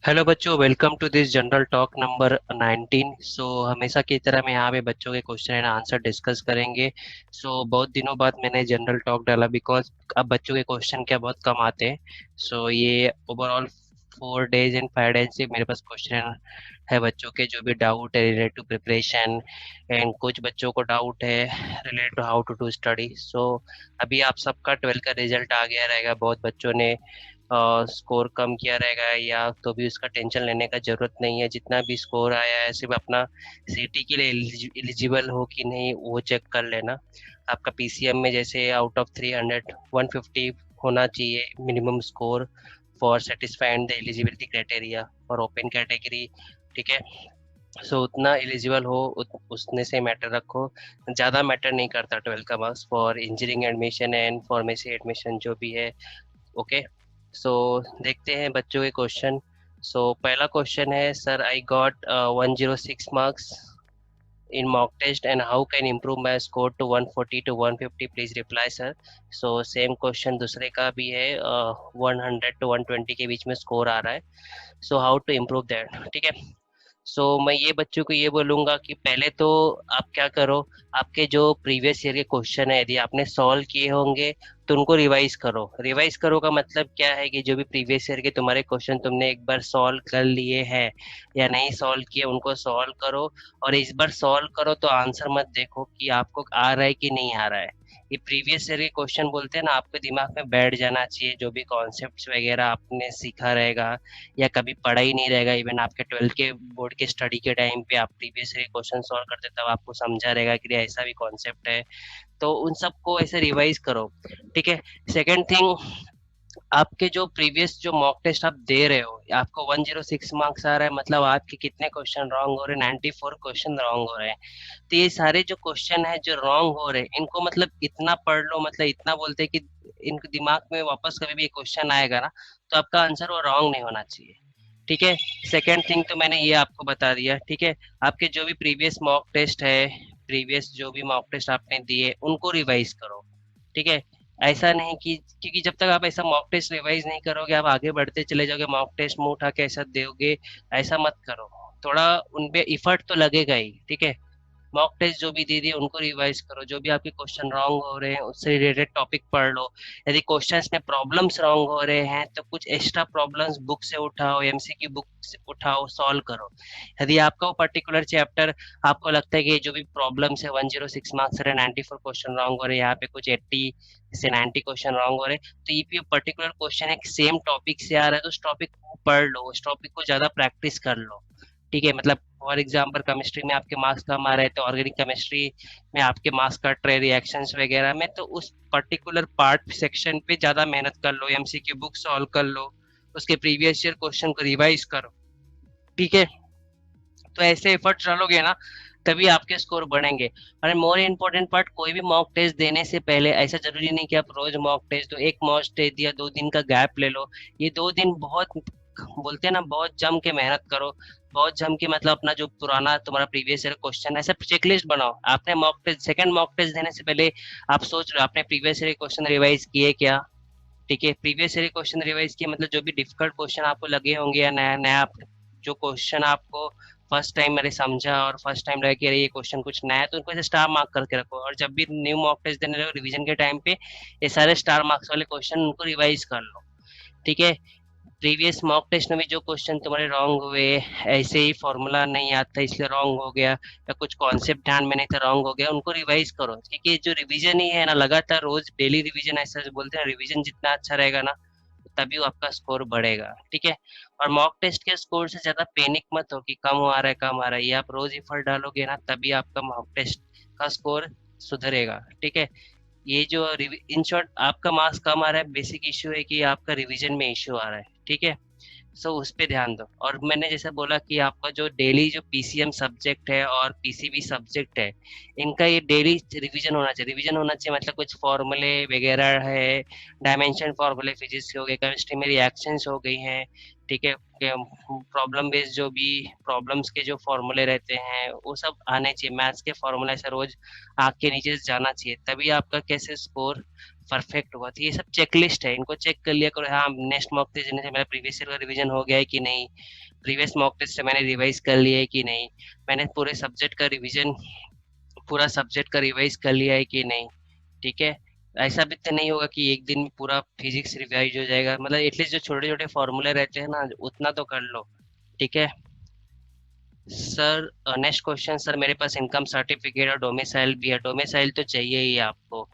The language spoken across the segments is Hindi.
हेलो बच्चों, welcome to this general talk number 19। हमेशा की तरह मैं यहाँ पे बच्चों के क्वेश्चन एंड आंसर डिस्कस करेंगे। बहुत दिनों बाद मैंने जनरल टॉक डाला बिकॉज अब बच्चों के क्वेश्चन क्या बहुत कम आते हैं। ये ओवरऑल 4 डेज एंड 5 डेज से मेरे पास क्वेश्चन है बच्चों के, जो भी डाउट है रिलेटेड टू प्रिपरेशन। एंड कुछ बच्चों को डाउट है related to how to do study. अभी आप सबका 12th का रिजल्ट आ गया रहेगा। बहुत बच्चों ने स्कोर कम किया रहेगा, या तो भी उसका टेंशन लेने का जरूरत नहीं है। जितना भी स्कोर आया है सिर्फ अपना सीटी के लिए एलिजिबल हो कि नहीं वो चेक कर लेना। आपका पीसीएम में जैसे आउट ऑफ 300 150 होना चाहिए minimum score for satisfying the eligibility criteria for open category. ठीक है। उतना एलिजिबल हो उसने से मैटर रखो। ज़्यादा मैटर नहीं करता 12th का marks for engineering admission and pharmacy admission जो भी है। ओके। सो देखते हैं बच्चों के क्वेश्चन। पहला क्वेश्चन है, sir I got 106 marks in mock test and how can improve my score to 140 to 150, please reply sir. Same question दूसरे का भी है, 100 to 120 के बीच में स्कोर आ रहा है। How to improve that. ठीक है। मैं ये बच्चों को ये बोलूंगा कि पहले तो आप क्या करो, आपके जो प्रीवियस ईयर के क्वेश्चन है यदि आपने सॉल्व किए होंगे तो उनको रिवाइज करो। रिवाइज करो का मतलब क्या है कि जो भी प्रीवियस ईयर के तुम्हारे क्वेश्चन तुमने एक बार सॉल्व कर लिए हैं या नहीं सॉल्व किए उनको सॉल्व करो। और इस बार सॉल्व करो तो आंसर मत देखो कि आपको आ रहा है कि नहीं आ रहा है। ये प्रीवियस ईयर के क्वेश्चन बोलते हैं ना, आपके दिमाग में बैठ जाना चाहिए। जो भी कॉन्सेप्ट्स वगैरह आपने सीखा रहेगा या कभी पढ़ा ही नहीं रहेगा, इवन आपके 12th के बोर्ड के स्टडी के टाइम पे आप प्रीवियस ईयर क्वेश्चन सॉल्व करते तब आपको समझा रहेगा कि ऐसा भी कॉन्सेप्ट है। तो उन सबको ऐसे रिवाइज करो। ठीक है। सेकेंड थिंग, आपके जो प्रीवियस जो मॉक टेस्ट आप दे रहे हो, आपको 106 मार्क्स आ रहा है, मतलब आपके कितने क्वेश्चन रॉन्ग हो रहे हैं? 94 क्वेश्चन रॉन्ग हो रहे हैं। तो ये सारे जो क्वेश्चन है जो रॉन्ग हो रहे हैं इनको मतलब इतना पढ़ लो, मतलब इतना बोलते हैं कि इनके दिमाग में वापस कभी भी क्वेश्चन आएगा ना तो आपका आंसर वो रॉन्ग नहीं होना चाहिए। ठीक है। सेकेंड थिंग तो मैंने ये आपको बता दिया। ठीक है। आपके जो भी प्रीवियस मॉक टेस्ट है, प्रीवियस जो भी मॉक टेस्ट आपने दिए उनको रिवाइज करो। ठीक है। ऐसा नहीं कि, क्योंकि जब तक आप ऐसा मॉक टेस्ट रिवाइज नहीं करोगे आप आगे बढ़ते चले जाओगे, मॉक टेस्ट मुंह उठा के ऐसा दोगे। ऐसा मत करो। थोड़ा उनपे इफर्ट तो लगेगा ही। ठीक है। मॉक टेस्ट जो भी दे दिए उनको रिवाइज करो। जो भी आपके क्वेश्चन रॉन्ग हो रहे हैं उससे रिलेटेड टॉपिक पढ़ लो। यदि क्वेश्चंस में प्रॉब्लम्स रॉन्ग हो रहे हैं तो कुछ एक्स्ट्रा प्रॉब्लम्स बुक से उठाओ, एमसीक्यू बुक से उठाओ, सॉल्व करो। यदि आपका वो पर्टिकुलर चैप्टर आपको लगता है कि जो भी प्रॉब्लम्स है 106 मार्क्स है, 94 क्वेश्चन रॉन्ग हो रहे हैं, यहाँ पे कुछ 80 से 90 क्वेश्चन रॉन्ग हो रहे हैं, तो ये पर्टिकुलर क्वेश्चन एक सेम टॉपिक से आ रहा है तो उस टॉपिक को पढ़ लो, उस टॉपिक को ज्यादा प्रैक्टिस कर लो। ठीक है। मतलब फॉर एग्जाम्पल केमिस्ट्री में आपके मार्क्स कम आ रहे हैं तो ऑर्गेनिक केमिस्ट्री में आपके मार्क्स कट रहे रिएक्शंस वगैरह में, तो उस पर्टिकुलर पार्ट सेक्शन पे ज्यादा मेहनत कर लो, एमसीक्यू बुक सॉल्व कर लो, उसके प्रीवियस ईयर क्वेश्चन को रिवाइज करो। ठीक है। तो ऐसे एफर्ट्स डालोगे ना तभी आपके स्कोर बढ़ेंगे। और मोर इम्पोर्टेंट पार्ट, कोई भी मॉक टेस्ट देने से पहले ऐसा जरूरी नहीं कि आप रोज मॉक टेस्ट दो। एक मॉक टेस्ट दिया 2 दिन का गैप ले लो। ये 2 दिन बहुत बोलते हैं ना, बहुत जम के मेहनत करो। बहुत जम के मतलब अपना जो पुराना तुम्हारा प्रीवियस ईयर क्वेश्चन ऐसा चेकलिस्ट बनाओ। आपने mock test second mock test देने से पहले आप सोच लो आपने प्रीवियस ईयर क्वेश्चन रिवाइज किए क्या। ठीक है। प्रीवियस ईयर क्वेश्चन रिवाइज किए मतलब जो भी डिफिकल्ट क्वेश्चन आपको लगे होंगे या नया नया जो क्वेश्चन आपको फर्स्ट टाइम मैंने समझा और फर्स्ट टाइम लगा कि अरे ये क्वेश्चन कुछ नया है, तो उनको ऐसे स्टार मार्क करके रखो। और जब भी न्यू मॉक टेस्ट देने लगो रिवीजन के टाइम पे ये सारे स्टार मार्क्स वाले क्वेश्चन उनको रिवाइज कर लो। ठीक है। प्रीवियस मॉक टेस्ट में भी जो क्वेश्चन तुम्हारे रॉन्ग हुए, ऐसे ही फॉर्मूला नहीं आता इसलिए रॉन्ग हो गया, या कुछ कॉन्सेप्ट ध्यान में नहीं था रॉन्ग हो गया, उनको रिवाइज करो। क्योंकि जो रिवीजन ही है ना, लगातार रोज डेली रिवीजन, ऐसा जो बोलते हैं रिवीजन जितना अच्छा रहेगा ना तभी वो आपका स्कोर बढ़ेगा। ठीक है। और मॉक टेस्ट के स्कोर से ज्यादा पैनिक मत हो कि कम आ रहा है कम आ रहा है। ये आप रोज एफर्ट डालोगे ना तभी आपका मॉक टेस्ट का स्कोर सुधरेगा। ठीक है। ये जो इन शॉर्ट आपका मार्क्स कम आ रहा है, बेसिक इश्यू है कि आपका रिवीजन में इश्यू आ रहा है। ठीक है। उस पे ध्यान दो। और मैंने जैसे बोला कि आपका जो डेली जो पीसीएम सब्जेक्ट है और पीसीबी सब्जेक्ट है इनका ये डेली रिवीजन होना चाहिए। रिवीजन होना चाहिए मतलब कुछ फॉर्मूले वगैरह है, डायमेंशन फॉर्मूले फिजिक्स के हो गए, केमिस्ट्री में रिएक्शंस हो गई हैं। ठीक है। प्रॉब्लम बेस्ड जो भी प्रॉब्लम्स के जो फॉर्मूले रहते हैं वो सब आने चाहिए। मैथ्स के फॉर्मूला ऐसा रोज आँख के नीचे से जाना चाहिए तभी आपका कैसे स्कोर परफेक्ट हुआ। तो ये सब चेकलिस्ट है, इनको चेक कर लिया करो। हाँ, नेक्स्ट मॉक टेस्ट देने से मेरा प्रीवियस ईयर का रिवीजन हो गया है कि नहीं, प्रीवियस मॉक टेस्ट से मैंने रिवाइज कर लिया है कि नहीं, मैंने पूरे सब्जेक्ट का रिवीजन, पूरा सब्जेक्ट का रिवाइज कर लिया है कि नहीं। ठीक है, ऐसा भी तो नहीं होगा कि एक दिन में पूरा फिजिक्स रिवाइज हो जाएगा, मतलब एटलीस्ट जो छोटे छोटे फॉर्मूले रहते हैं ना, उतना तो कर लो। ठीक है सर। नेक्स्ट क्वेश्चन सर, मेरे पास इनकम सर्टिफिकेट और डोमिसाइल भी है, डोमिसाइल तो चाहिए ही आपको,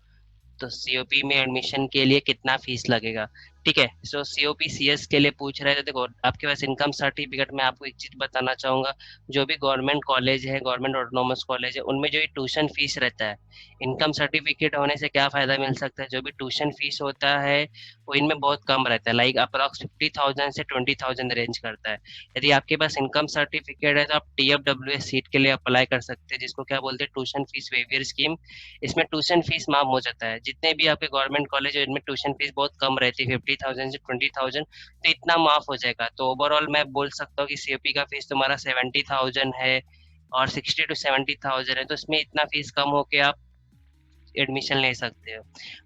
तो सीओपी में एडमिशन के लिए कितना फीस लगेगा। ठीक है, सो सीओपी सीएस के लिए पूछ रहे थे। देखो, आपके पास इनकम सर्टिफिकेट में आपको एक चीज बताना चाहूंगा, जो भी गवर्नमेंट कॉलेज है, गवर्नमेंट ऑटोनोमस कॉलेज है, उनमें जो ये ट्यूशन फीस रहता है, इनकम सर्टिफिकेट होने से क्या फायदा मिल सकता है, जो भी ट्यूशन फीस होता है वो इनमें बहुत कम रहता है, लाइक अप्रॉक्स 50,000 से 20,000 रेंज करता है। यदि आपके पास इनकम सर्टिफिकेट है तो आप TFWS सीट के लिए अप्लाई कर सकते हैं, जिसको क्या बोलते हैं, ट्यूशन फीस वेवियर स्कीम। इसमें ट्यूशन फीस माफ हो जाता है, जितने भी आपके गवर्नमेंट कॉलेज है इनमें ट्यूशन फीस बहुत कम रहती है, 50,000 से 20,000, तो इतना माफ हो जाएगा। तो ओवरऑल मैं बोल सकता हूँ कि सीओपी का फीस तुम्हारा 70,000 है और 60 to 70,000 है, तो इसमें इतना फीस कम होके आप एडमिशन ले सकते हो।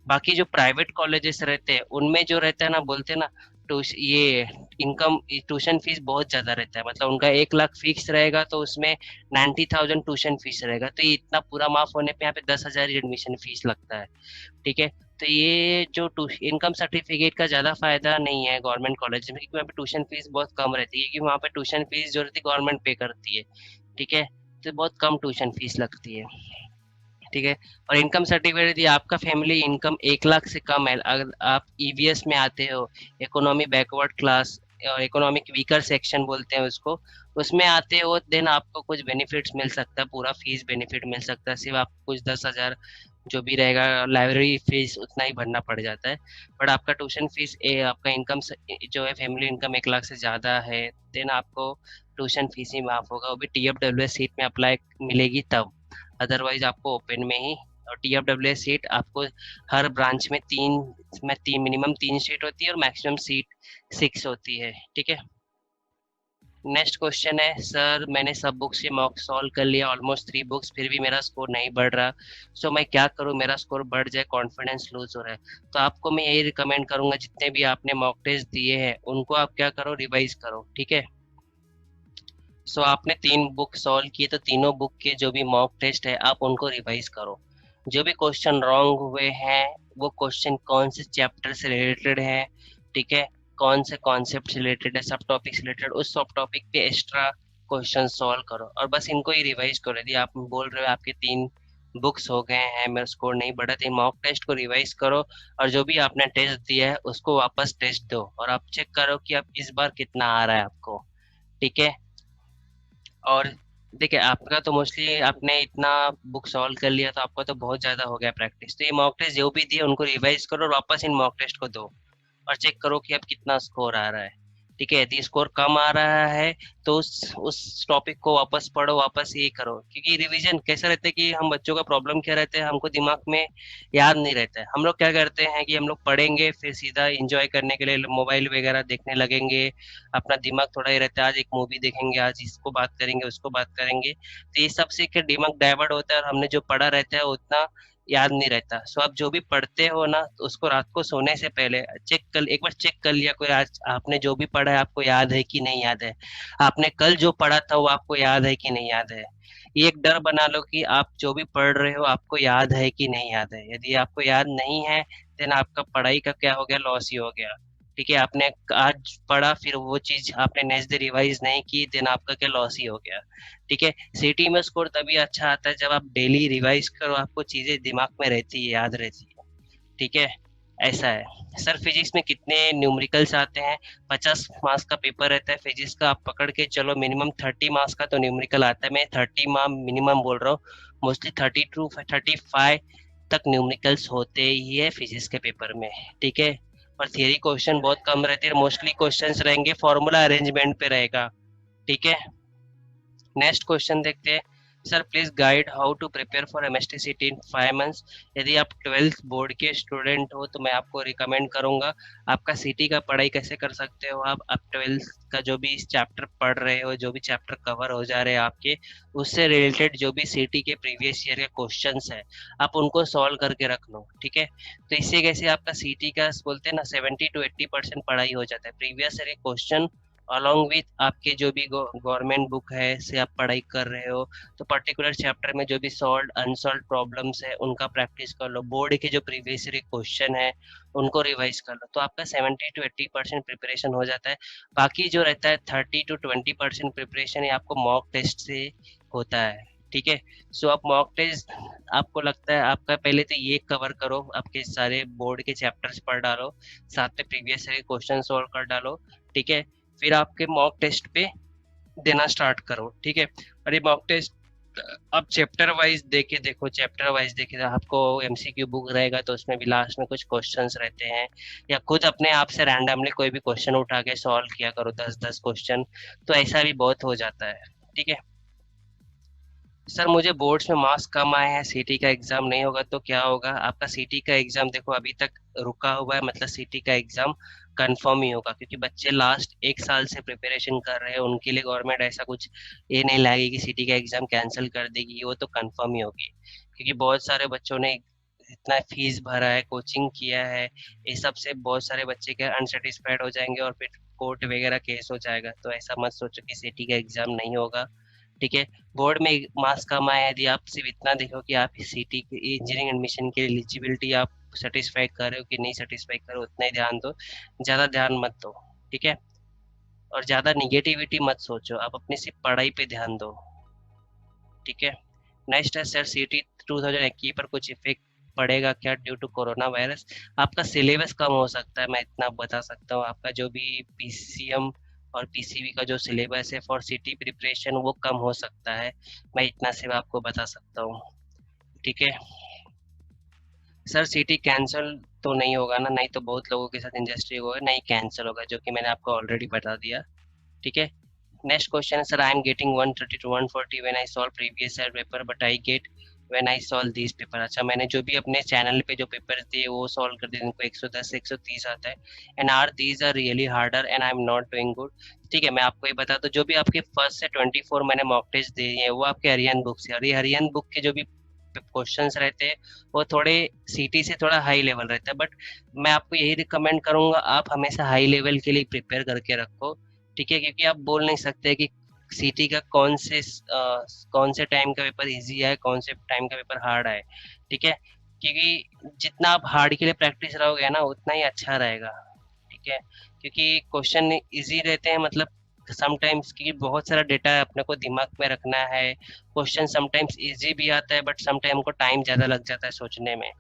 बाकी जो प्राइवेट कॉलेजेस रहते हैं उनमें जो रहता है ना, बोलते हैं ना, ये इनकम ट्यूशन फीस बहुत ज्यादा रहता है, मतलब उनका 1 लाख फिक्स रहेगा तो उसमें 90,000 ट्यूशन फीस रहेगा, तो ये इतना पूरा माफ होने पे यहाँ पे 10,000 एडमिशन फीस लगता है। ठीक है, तो ये जो इनकम सर्टिफिकेट का ज्यादा फायदा नहीं है गवर्नमेंट कॉलेज में, क्योंकि वहाँ पे ट्यूशन फीस बहुत कम रहती है, क्योंकि वहाँ पे ट्यूशन फीस जो रहती है गवर्नमेंट पे करती है। ठीक है, तो बहुत कम ट्यूशन फीस लगती है। ठीक है, और इनकम सर्टिफिकेट यदि आपका फैमिली इनकम 1 लाख से कम है, अगर आप ईवीएस में आते हो, इकोनॉमी बैकवर्ड क्लास और इकोनॉमिक वीकर सेक्शन बोलते हैं उसको, उसमें आते हो, देन आपको कुछ बेनिफिट्स मिल सकता है, पूरा फीस बेनिफिट मिल सकता है, सिर्फ आपको कुछ 10,000 जो भी रहेगा लाइब्रेरी फीस उतना ही भरना पड़ जाता है। बट आपका ट्यूशन फीस आपका इनकम जो है, फैमिली इनकम 1 लाख से ज़्यादा है, देन आपको ट्यूशन फीस ही माफ होगा, वो भी TFWS सीट में अप्लाई मिलेगी तब, अदरवाइज आपको ओपन में ही। और TFWS सीट आपको हर ब्रांच में तीन मिनिमम 3 सीट होती है और मैक्सिमम सीट 6 होती है। ठीक है, नेक्स्ट क्वेश्चन है सर, मैंने सब बुक्स से मॉक सॉल्व कर लिया, ऑलमोस्ट 3 बुक्स, फिर भी मेरा स्कोर नहीं बढ़ रहा, सो मैं क्या करूं, मेरा स्कोर बढ़ जाए, कॉन्फिडेंस लूज हो रहा है। तो आपको मैं यही रिकमेंड करूंगा, जितने भी आपने मॉक टेस्ट दिए हैं उनको आप क्या करो, रिवाइज करो। ठीक है, सो आपने 3 बुक सॉल्व किए, तो तीनों बुक के जो भी मॉक टेस्ट है आप उनको रिवाइज करो। जो भी क्वेश्चन रॉन्ग हुए हैं, वो क्वेश्चन कौन से चैप्टर से रिलेटेड है, ठीक है, कौन से कॉन्सेप्ट से रिलेटेड है, सब टॉपिक से रिलेटेड, उस सब टॉपिक पे एक्स्ट्रा क्वेश्चन सॉल्व करो और बस इनको ही रिवाइज करो। यदि आप बोल रहे हो आपके 3 बुक्स हो गए हैं, मेरा स्कोर नहीं बढ़ा, तो मॉक टेस्ट को रिवाइज करो और जो भी आपने टेस्ट दिया है उसको वापस टेस्ट दो और आप चेक करो कि आप इस बार कितना आ रहा है आपको। ठीक है, और देखिए, आपका तो मोस्टली आपने इतना बुक सॉल्व कर लिया, तो आपका तो बहुत ज्यादा हो गया प्रैक्टिस, तो ये मॉक टेस्ट जो भी दिए उनको रिवाइज करो और वापस इन मॉक टेस्ट को दो और चेक करो कि अब कितना स्कोर आ रहा है। ठीक है, यदि स्कोर कम आ रहा है तो उस टॉपिक को वापस पढ़ो, वापस ये करो, क्योंकि रिवीजन कैसा रहता है कि हम बच्चों का प्रॉब्लम क्या रहता है, हमको दिमाग में याद नहीं रहता है। हम लोग क्या करते हैं कि हम लोग पढ़ेंगे, फिर सीधा एंजॉय करने के लिए मोबाइल वगैरह देखने लगेंगे, अपना दिमाग थोड़ा ही रहता है, आज एक मूवी देखेंगे, आज इसको बात करेंगे, उसको बात करेंगे, तो ये सबसे क्या दिमाग डाइवर्ट होता है और हमने जो पढ़ा रहता है उतना याद नहीं रहता। सो आप जो भी पढ़ते हो ना, तो उसको रात को सोने से पहले एक बार चेक कर लिया, कोई आज आपने जो भी पढ़ा है आपको याद है कि नहीं याद है, आपने कल जो पढ़ा था वो आपको याद है कि नहीं याद है। ये एक डर बना लो कि आप जो भी पढ़ रहे हो आपको याद है कि नहीं याद है। यदि आपको याद नहीं है, देन आपका पढ़ाई का क्या हो गया, लॉस ही हो गया। ठीक है, आपने आज पढ़ा, फिर वो चीज आपने नेक्स्ट डे रिवाइज नहीं की, देन आपका क्या, लॉस ही हो गया। ठीक है, सिटी में स्कोर तभी अच्छा आता है जब आप डेली रिवाइज करो, आपको चीजें दिमाग में रहती है, याद रहती है। ठीक है, ऐसा है। सर, फिजिक्स में कितने न्यूमेरिकल्स आते हैं? 50 मार्क्स का पेपर रहता है फिजिक्स का, आप पकड़ के चलो मिनिमम 30 मार्क्स का तो न्यूमेरिकल आता है, मैं 30 मार्क्स मिनिमम बोल रहा हूँ, मोस्टली 32 35 तक न्यूमेरिकल्स होते ही है फिजिक्स के पेपर में। ठीक है, और थियरी क्वेश्चन बहुत कम रहते हैं, मोस्टली क्वेश्चंस रहेंगे फॉर्मूला अरेंजमेंट पे रहेगा। ठीक है, नेक्स्ट क्वेश्चन देखते हैं। Sir please guide how to prepare for MST CT in 5 months. यदि आप 12th बोर्ड के स्टूडेंट हो तो मैं आपको रिकमेंड करूंगा, आपका सीटी का पढ़ाई कैसे कर सकते हो आप 12th का जो भी चैप्टर पढ़ रहे हो, जो भी चैप्टर कवर हो जा रहे हैं आपके, उससे रिलेटेड जो भी सीटी के प्रीवियस ईयर के क्वेश्चंस है आप उनको सॉल्व करके रख लो, ठीक है। तो इससे कैसे आपका सीटी का बोलते हैं ना 70 to 80% पढ़ाई हो जाता है, प्रीवियस ईयर के क्वेश्चन अलॉन्ग विथ आपके जो भी गवर्नमेंट बुक है से आप पढ़ाई कर रहे हो, तो पर्टिकुलर चैप्टर में जो भी सॉल्व अनसॉल्व प्रॉब्लम्स है उनका प्रैक्टिस कर लो, बोर्ड के जो प्रीवियस ईयर क्वेश्चन है उनको रिवाइज कर लो, तो आपका 70 to 80% प्रिपरेशन हो जाता है। बाकी जो रहता है 30 to 20% प्रिपरेशन ये आपको मॉक टेस्ट से होता है, ठीक है। सो आप मॉक टेस्ट, आपको लगता है आपका पहले तो ये कवर करो, आपके सारे बोर्ड के चैप्टर्स पढ़ डालो, साथ में प्रीवियस ईयर क्वेश्चन सॉल्व कर डालो, ठीक है। फिर आपके मॉक टेस्ट पे देना स्टार्ट करो, ठीक है। और ये मॉक टेस्ट आप चैप्टर वाइज देके देखो, चैप्टर वाइज देखे आपको एमसीक्यू बुक रहेगा तो उसमें भी लास्ट में कुछ क्वेश्चंस रहते हैं, या खुद अपने आप से रैंडमली कोई भी क्वेश्चन उठा के सॉल्व किया करो 10-10 क्वेश्चन, तो ऐसा भी बहुत हो जाता है, ठीक है। सर मुझे बोर्ड्स में मार्क्स कम आए हैं, सीटी का एग्जाम नहीं होगा तो क्या होगा, आपका सीटी का एग्जाम देखो अभी तक रुका हुआ है, मतलब सीटी का एग्जाम कंफर्म ही होगा, क्योंकि बच्चे लास्ट 1 साल से प्रिपरेशन कर रहे हैं, उनके लिए गवर्नमेंट ऐसा कुछ ये नहीं लाएगी कि सीटी का एग्जाम कैंसिल कर देगी, वो तो कंफर्म ही होगी, क्योंकि बहुत सारे बच्चों ने इतना फीस भरा है, कोचिंग किया है, ये सब से बहुत सारे बच्चे के अनसेटिस्फाइड हो जाएंगे और फिर कोर्ट वगैरह केस हो जाएगा, तो ऐसा मत सोचो कि सीटी का एग्जाम नहीं होगा, ठीक है। बोर्ड में मार्क्स कम आए, यदि आप सिर्फ इतना देखो कि आप सीटी की इंजीनियरिंग एडमिशन की एलिजिबिलिटी आप सेटिस्फाई कर रहे हो कि नहीं सेटिस्फाई कर रहे हो, उतना ही ध्यान दो, ज़्यादा ध्यान मत दो, ठीक है। और ज़्यादा निगेटिविटी मत सोचो, आप अपनी सिर्फ पढ़ाई पे ध्यान दो, ठीक है। नेक्स्ट है सर, सीटी 2021 पर कुछ इफेक्ट पड़ेगा क्या ड्यू टू कोरोना वायरस। आपका सिलेबस कम हो सकता है, मैं इतना बता सकता हूँ, आपका जो भी पीसीएम और पीसीबी का जो सिलेबस है फॉर सिटी प्रिपरेशन वो कम हो सकता है, मैं इतना सिर्फ आपको बता सकता हूँ, ठीक है। सर सीटी कैंसिल तो नहीं होगा ना, नहीं तो बहुत लोगों के साथ इंडस्ट्री होगा, नहीं कैंसिल होगा, जो कि मैंने आपको ऑलरेडी बता दिया, ठीक है। नेक्स्ट क्वेश्चन है sir, I am getting 130 to 140 when I solve previous year paper but I get when I solve this paper. अच्छा, मैंने जो भी अपने चैनल पे जो पेपर दिए वो सॉल्व कर दिए, इनको 110 से 130 आता है, and are these are really harder and I am not doing good. ठीक है, मैं आपको ये बता दूं, जो भी आपके फर्स्ट से 24 मैंने मॉक टेस्ट दिए हैं वो आपके हरियाणा बुक से, और ये हरियाणा बुक के जो भी क्वेश्चंस रहते हैं वो थोड़े सीटी से थोड़ा हाई लेवल रहता है, बट मैं आपको यही रिकमेंड करूंगा आप हमेशा हाई लेवल के लिए प्रिपेयर करके रखो, ठीक है। क्योंकि आप बोल नहीं सकते कि सीटी का कौन से टाइम का पेपर इजी है, कौन से टाइम का पेपर हार्ड है, ठीक है। क्योंकि जितना आप हार्ड के लिए प्रैक्टिस रहोगे ना उतना ही अच्छा रहेगा, ठीक है। क्योंकि क्वेश्चन इजी रहते हैं, मतलब समटाइम्स क्योंकि बहुत सारा डेटा है अपने को दिमाग में रखना है, क्वेश्चन समटाइम्स इजी भी आता है बट समटाइम हमको टाइम ज़्यादा लग जाता है सोचने में,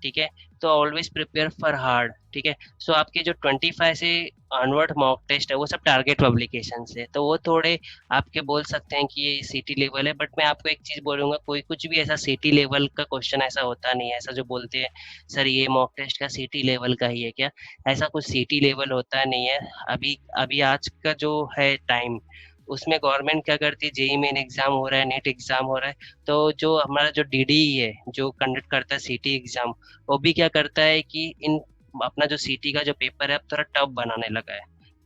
ठीक है। तो ऑलवेज प्रिपेयर फॉर हार्ड, ठीक है। सो आपके जो 25 से ऑनवर्ड मॉक टेस्ट है वो सब टारगेट पब्लिकेशन से, तो वो थोड़े आपके बोल सकते हैं कि ये सिटी लेवल है, बट मैं आपको एक चीज बोलूंगा, कोई कुछ भी ऐसा सिटी लेवल का क्वेश्चन ऐसा होता नहीं है, ऐसा जो बोलते हैं सर ये मॉक टेस्ट का सिटी लेवल का ही है क्या, ऐसा कुछ सिटी लेवल होता नहीं है। अभी अभी आज का जो है टाइम, उसमें गवर्नमेंट क्या करती है, जेई मेन एग्जाम हो रहा है, नेट एग्जाम हो रहा है, तो जो हमारा जो डीडी है जो कंडक्ट करता है सिटी एग्जाम, वो भी क्या करता है कि इन अपना जो सीटी का जो पेपर है अब थोड़ा टफ बनाने लगा है,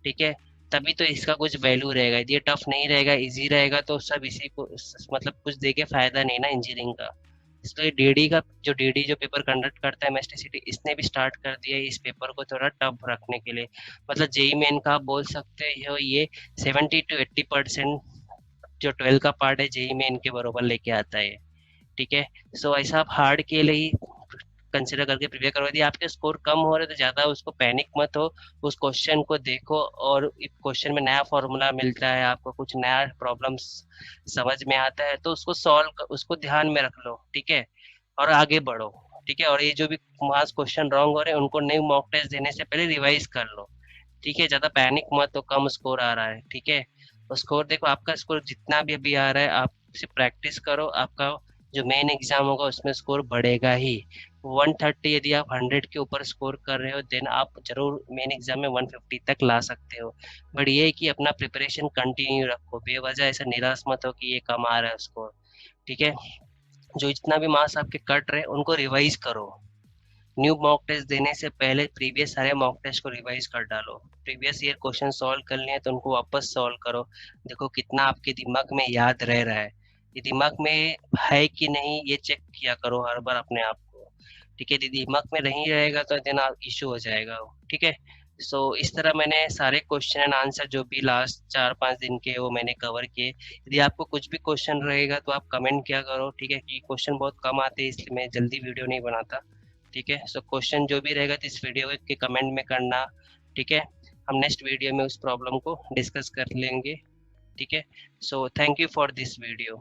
ठीक है। तभी तो इसका कुछ वैल्यू रहेगा, यदि ये टफ नहीं रहेगा इजी रहेगा तो सब इसी को मतलब कुछ दे के फायदा नहीं ना इंजीनियरिंग का। इसलिए डीडी जो पेपर कंडक्ट करता है एमएसटी सिटी, इसने भी स्टार्ट कर दिया है इस पेपर को थोड़ा टफ रखने के लिए, मतलब जेई मेन का आप बोल सकते हो ये 70 to 80% जो 12 का पार्ट है जेई मेन के बरोबर लेके आता है, ठीक है। सो ऐसा आप हार्ड के लिए ही कंसिडर करके प्रिपेयर करो, यदि आपके स्कोर कम हो रहे तो ज़्यादा उसको पैनिक मत हो, उस क्वेश्चन को देखो, और क्वेश्चन में नया फॉर्मूला मिलता है आपको, कुछ नया प्रॉब्लम्स समझ में आता है तो उसको सॉल्व, उसको ध्यान में रख लो, ठीक है, और आगे बढ़ो, ठीक है। और ये जो भी मास क्वेश्चन रॉन्ग हो रहे हैं उनको न्यू मॉक टेस्ट देने से पहले रिवाइज कर लो, ठीक है। ज़्यादा पैनिक मत हो, कम स्कोर आ रहा है, ठीक है। स्कोर देखो, आपका स्कोर जितना भी अभी आ रहा है आप सिर्फ प्रैक्टिस करो, आपका जो मेन एग्जाम होगा उसमें स्कोर बढ़ेगा ही। 130 यदि आप 100 के ऊपर स्कोर कर रहे हो देन आप जरूर मेन एग्जाम में 150 तक ला सकते हो, बट ये है कि अपना प्रिपरेशन कंटिन्यू रखो, बेवजह ऐसा निराश मत हो कि ये कम आ रहा है स्कोर, ठीक है। जो जितना भी मार्क्स आपके कट रहे उनको रिवाइज करो। न्यू मॉक टेस्ट देने से पहले प्रीवियस सारे मॉक टेस्ट को रिवाइज कर डालो। प्रीवियस ईयर क्वेश्चन सॉल्व कर लिए तो उनको वापस सॉल्व करो। देखो कितना आपके दिमाग में याद रह रहा है, ये दिमाग में है कि नहीं, ये चेक किया करो हर बार अपने आप को। ठीक है, यदि दिमाग में नहीं रहेगा तो देन इशू हो जाएगा वो। ठीक है। सो इस तरह मैंने सारे क्वेश्चन एंड आंसर जो भी लास्ट 4-5 दिन के वो मैंने कवर किए। यदि आपको कुछ भी क्वेश्चन रहेगा तो आप कमेंट किया करो। ठीक है, कि क्वेश्चन बहुत कम आते हैं इसलिए मैं जल्दी वीडियो नहीं बनाता। ठीक है। सो क्वेश्चन जो भी रहेगा तो इस वीडियो के कमेंट में करना। ठीक है। हम नेक्स्ट वीडियो में उस प्रॉब्लम को डिस्कस कर लेंगे। ठीक है। So thank you for this video.